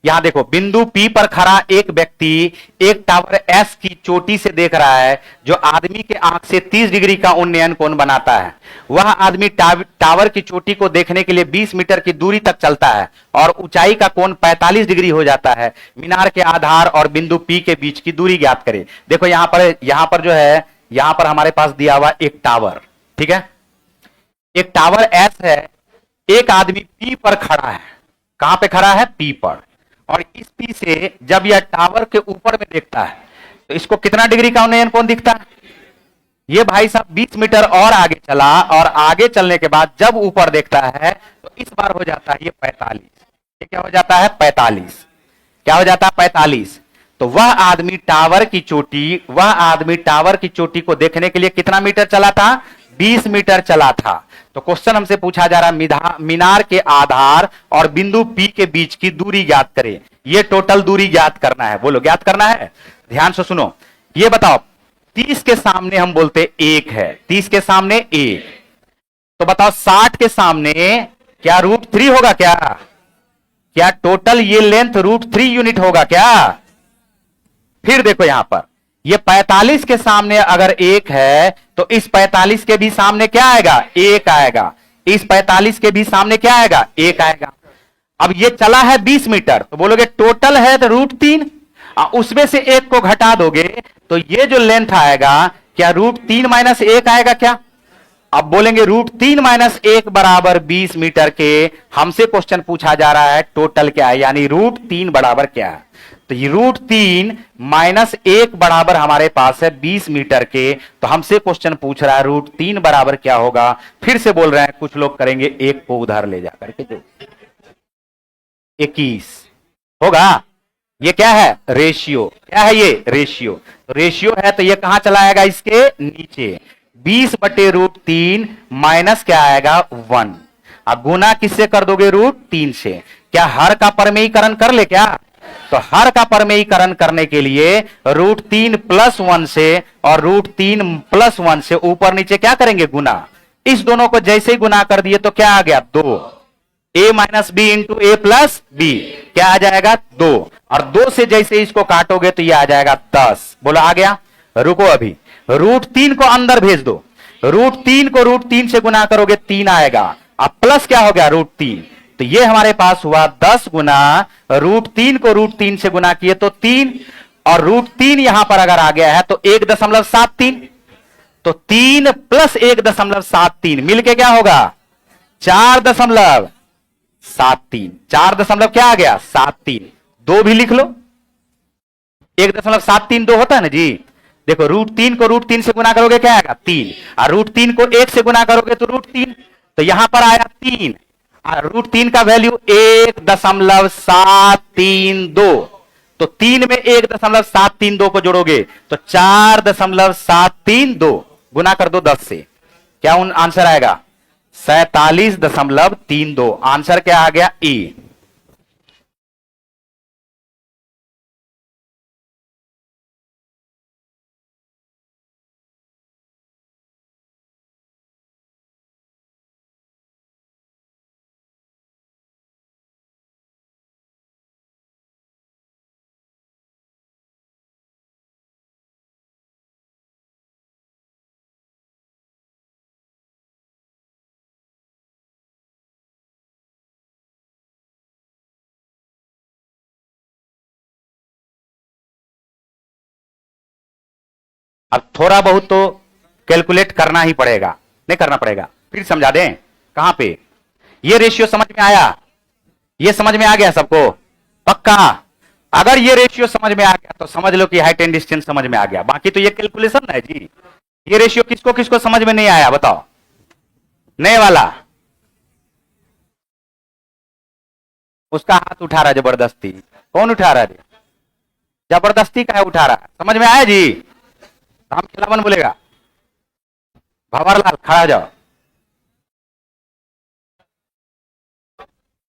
यहां देखो, बिंदु P पर खड़ा एक व्यक्ति एक टावर S की चोटी से देख रहा है जो आदमी के आंख से 30 डिग्री का उन्नयन कोण बनाता है। वह आदमी टावर की चोटी को देखने के लिए 20 मीटर की दूरी तक चलता है और ऊंचाई का कोण 45 डिग्री हो जाता है। मीनार के आधार और बिंदु P के बीच की दूरी ज्ञात करें। देखो यहां पर जो है, यहां पर हमारे पास दिया हुआ एक टावर, ठीक है? एक टावर S है, एक आदमी P पर खड़ा है। कहां पे खड़ा है? P पर। और इस P से जब यह टावर के ऊपर में देखता है तो इसको कितना डिग्री का उन्नयन कोण दिखता है? ये भाई साहब 20 मीटर और आगे चला, और आगे चलने के बाद जब ऊपर देखता है तो इस बार हो जाता है ये 45। ये क्या हो जाता है? 45। क्या हो जाता है? 45। तो वह आदमी टावर की चोटी को देखने के लिए कितना मीटर चला था? 20 मीटर चला था। तो क्वेश्चन हमसे पूछा जा रहा है मीनार के आधार और बिंदु P के बीच की दूरी ज्ञात करें। ये टोटल दूरी ज्ञात करना है, बोलो ज्ञात करना है। ध्यान से सुनो, ये बताओ 30 के सामने हम बोलते 1 है, 30 के सामने 1, तो बताओ 60 के सामने क्या √3 होगा? क्या टोटल ये लेंथ √3 यूनिट होगा क्या? फिर देखो यहां पर ये 45 के सामने अगर 1 है तो इस 45 के भी सामने क्या आएगा? 1 आएगा। इस 45 के भी सामने क्या आएगा, 1 आएगा। अब ये चला है 20 मीटर, तो बोलोगे टोटल है तो √3, उसमें से 1 को घटा दोगे तो ये जो लेंथ आएगा क्या √3 - 1 आएगा क्या? अब बोलेंगे √3 - 1 बराबर 20 मीटर के, हमसे क्वेश्चन पूछा जा रहा है टोटल क्या है, यानी √3 बराबर क्या है। तो ये √3 - 1 बराबर हमारे पास है 20 मीटर के, तो हमसे क्वेश्चन पूछ रहा है √3 बराबर क्या होगा। फिर से बोल रहे हैं, कुछ लोग करेंगे 1 को उधार ले जाकर के, जो 21 होगा। ये क्या है, रेशियो। क्या है ये, रेशियो। तो रेशियो है तो ये कहां चला आएगा, इसके नीचे। 20/√3 माइनस क्या आएगा, 1। अब गुना किससे कर दोगे, √3 से। क्या हर का परमेयीकरण कर ले क्या? तो हर का परमेयीकरण करने के लिए √3 + 1 से और √3 + 1 से ऊपर नीचे क्या करेंगे, गुना। इस दोनों को जैसे ही गुना कर दिए तो क्या आ गया, 2। a - b × a + b क्या आ जाएगा, 2। और 2 से जैसे इसको काटोगे तो ये आ जाएगा 10। बोलो आ गया। रुको, अभी √3 को अंदर भेज दो। √3 को √3 से गुना करोगे 3 आएगा। अब प्लस क्या हो गया, √3। तो ये हमारे पास हुआ 10 गुना √3 को √3 से गुना किए तो 3, और √3 यहां पर अगर आ गया है तो 1.73, तो 3 + 1.73 मिलके क्या होगा, 4.73। 4 क्या आ गया, 73। 2 भी लिख लो, 1.73 2 होता है ना जी। देखो √3 को √3 से गुना करोगे क्या आएगा, 3, और √3 को 1 से गुना करोगे तो √3, तो यहां पर आया 3, और √3 का वैल्यू 1.732। तो 3 में 1.732 को जोड़ोगे तो 4.732 गुना कर दो 10 से, क्या आंसर आएगा, 47.32। आंसर क्या आ गया, ई। अब थोड़ा बहुत तो कैलकुलेट करना ही पड़ेगा, नहीं करना पड़ेगा, फिर समझा दें। कहां पे ये रेशियो समझ में आया, ये समझ में आ गया सबको, पक्का। अगर ये रेशियो समझ में आ गया तो समझ लो कि हाइट एंड डिस्टेंस समझ में आ गया। बाकी तो ये कैलकुलेशन है जी। ये रेशियो किसको किसको समझ में नहीं आया, बताओ, नए वाला। उसका हाथ उठा रहा है जबरदस्ती। कौन उठा रहा है, जबरदस्ती का है उठा रहा है, समझ में आया जी। राम खिलावन बोलेगा, भंवरलाल खड़ा हो जाओ।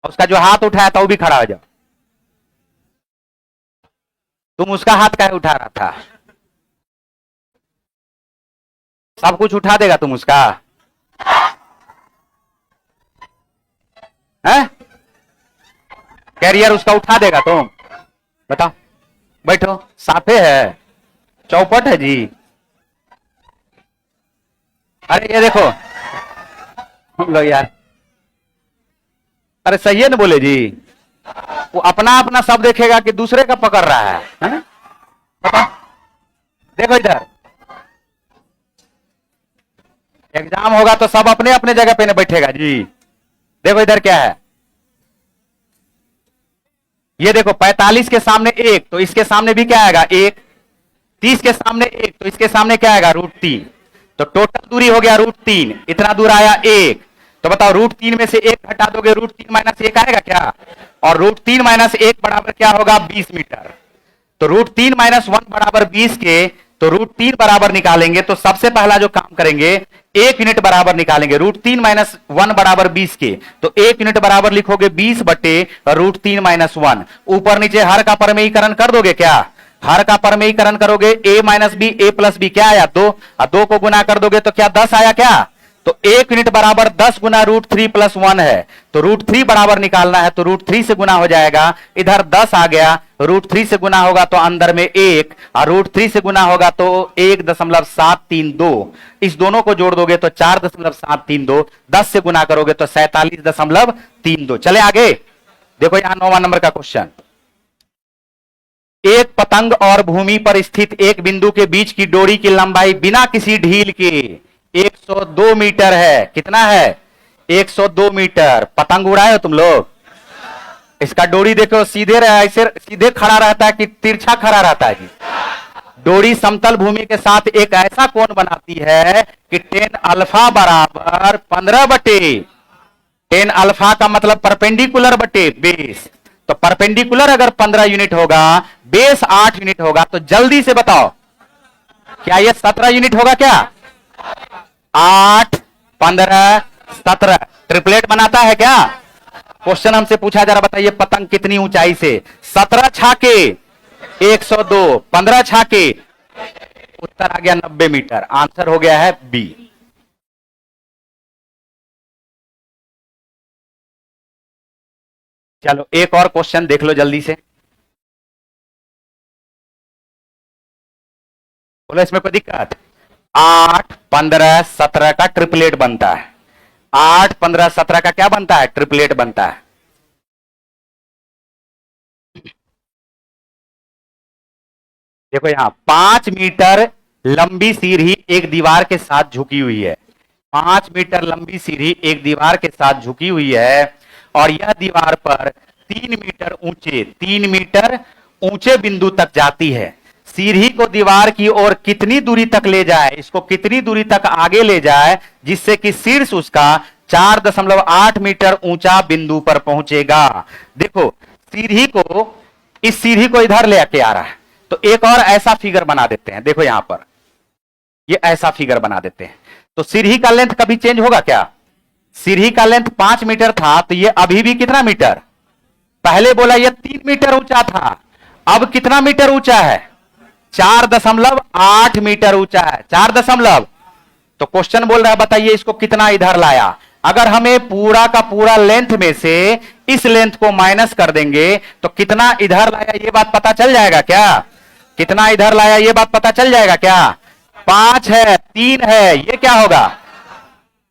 उसका जो हाथ उठाया था वो भी खड़ा हो जाओ। तुम उसका हाथ काहे उठा रहा था, सब कुछ उठा देगा तुम उसका, है कैरियर उसका उठा देगा तुम, बताओ। बैठो, साफे है, चौपट है जी। अरे ये देखो लो यार, अरे सही है ना बोले जी। वो अपना अपना सब देखेगा कि दूसरे का पकड़ रहा है ना? बताओ, देखो इधर एग्जाम होगा तो सब अपने अपने जगह पे ना बैठेगा जी। देखो इधर क्या है, ये देखो 45 के सामने 1, तो इसके सामने भी क्या आएगा, 1। 30 के सामने 1, तो इसके सामने क्या आएगा, √3। तो टोटल दूरी हो गया √3, इतना दूर आया 1। तो बताओ √3 में से 1 घटा दोगे, √3 - 1 आएगा क्या, और √3 - 1 बराबर क्या होगा, 20 मीटर। तो √3 - 1 बराबर 20 के, तो √3 बराबर निकालेंगे तो सबसे पहला जो काम करेंगे 1 यूनिट बराबर निकालेंगे। √3 - 1 बराबर 20 के, तो 1 यूनिट बराबर लिखोगे 20 बटे √3 - 1। ऊपर नीचे हर का परमेयीकरण कर दोगे क्या, हर का परमेयीकरण करोगे, a - b a + b क्या आया, 2, और 2 को गुना कर दोगे तो क्या 10 आया क्या। तो 1 यूनिट बराबर 10 गुना √3 + 1 है, तो √3 बराबर निकालना है तो √3 से गुना हो जाएगा, इधर 10 आ गया, √3 से गुना होगा तो अंदर में 1, और √3 से गुना होगा तो 1.732। इस दोनों को जोड़ दोगे तो 4.732, 10 से गुना करोगे तो 47.32। चले आगे, देखो यहां 9वां नंबर का क्वेश्चन। एक पतंग और भूमि पर स्थित एक बिंदु के बीच की डोरी की लंबाई बिना किसी ढील के 102 मीटर है। कितना है? 102 मीटर। पतंग उड़ाए हो तुम लोग? इसका डोरी देखो, सीधे ऐसे सीधे खड़ा रहता है कि तिरछा खड़ा रहता है? डोरी समतल भूमि के साथ एक ऐसा कोण बनाती है कि tan अल्फा बराबर 15/tan अल्फा का मतलब परपेंडिकुलर बटे बेस। तो परपेंडिकुलर अगर 15 यूनिट होगा, बेस 8 यूनिट होगा, तो जल्दी से बताओ क्या यह 17 यूनिट होगा क्या? 8, 15, 17 ट्रिपलेट बनाता है क्या? क्वेश्चन हमसे पूछा जा रहा, बताइए पतंग कितनी ऊंचाई से? 17 छाके 102, 15 छाके, उत्तर आ गया 90 मीटर। आंसर हो गया है बी। चलो एक और क्वेश्चन देख लो जल्दी से, बोलो इसमें कोई दिक्कत? 8, 15, 17 का ट्रिपलेट बनता है। 8, 15, 17 का क्या बनता है? ट्रिपलेट बनता है। देखो यहां 5 मीटर लंबी सीढ़ी एक दीवार के साथ झुकी हुई है। 5 मीटर लंबी सीढ़ी एक दीवार के साथ झुकी हुई है, और यह दीवार पर 3 मीटर ऊंचे बिंदु तक जाती है। सीढ़ी को दीवार की ओर कितनी दूरी तक ले जाए, इसको कितनी दूरी तक आगे ले जाए जिससे कि शीर्ष उसका 4.8 मीटर ऊंचा बिंदु पर पहुंचेगा। देखो इस सीढ़ी को इधर ले आके आ रहा है, तो एक और ऐसा फिगर बना देते हैं। देखो यहां पर ये ऐसा फिगर बना देते हैं, तो सीढ़ी का लेंथ कभी चेंज होगा क्या? सीढ़ी का लेंथ 5 मीटर था, तो ये अभी भी कितना मीटर? पहले बोला ये 3 मीटर ऊंचा था, अब कितना मीटर ऊंचा है? 4.8 मीटर ऊंचा है। 4 तो क्वेश्चन बोल रहा है बताइए इसको कितना इधर लाया। अगर हमें पूरा का पूरा लेंथ में से इस लेंथ को माइनस कर देंगे तो कितना इधर लाया ये बात पता चल जाएगा क्या? कितना इधर लाया ये बात पता चल जाएगा क्या? 5 है, 3 है, ये क्या होगा?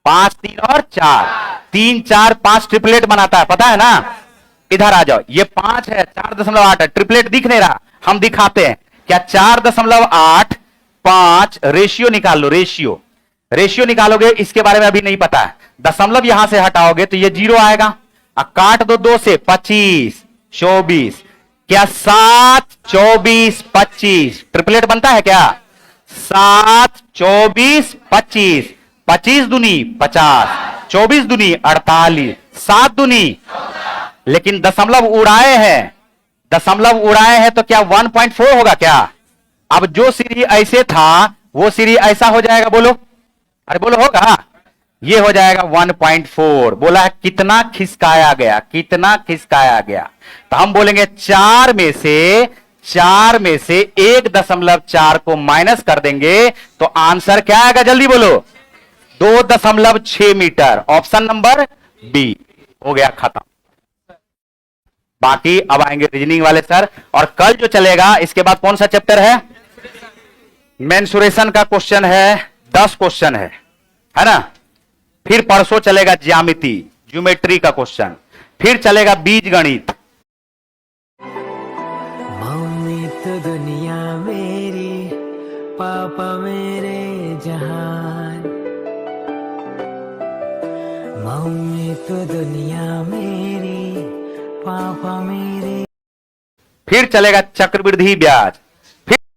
5, 3 और 4, 3, 4, 5 ट्रिपलेट बनाता है, पता है ना? इधर आ जाओ, ये 5 है, 4.8 है, ट्रिपलेट दिख नहीं रहा, हम दिखाते हैं क्या? 4.8, 5 रेशियो निकाल लो। रेशियो निकालोगे, इसके बारे में अभी नहीं पता है। दशमलव यहां से हटाओगे तो ये 0 आएगा, अब काट दो 2 से, 25, 24, क्या 7, 24, 25 ट्रिपलेट बनता है क्या? 7, 24, 25, 25 दूनी 50, 24 दूनी 48, 7 दूनी, लेकिन दशमलव उड़ाए हैं तो क्या 1.4 होगा क्या? अब जो सीढ़ी ऐसे था वो सीढ़ी ऐसा हो जाएगा, बोलो, अरे बोलो होगा, ये हो जाएगा 1.4। बोला है कितना खिसकाया गया, तो हम बोलेंगे 4 में से 1.4 को माइनस कर देंगे तो आंसर क्या आएगा? जल्दी बोलो, 2.6 मीटर। ऑप्शन नंबर बी हो गया खत्म। बाकी अब आएंगे रीजनिंग वाले सर, और कल जो चलेगा इसके बाद कौन सा चैप्टर है? मेंसुरेशन का क्वेश्चन है, 10 क्वेश्चन है ना? फिर परसों चलेगा ज्योमेट्री का क्वेश्चन, फिर चलेगा बीज गणित। मम्मी तो दुनिया मेरी, पापा मेरे जहान। मम्मी तो दुनिया मेरी, पापा मेरे। फिर चलेगा चक्रवृद्धि ब्याज,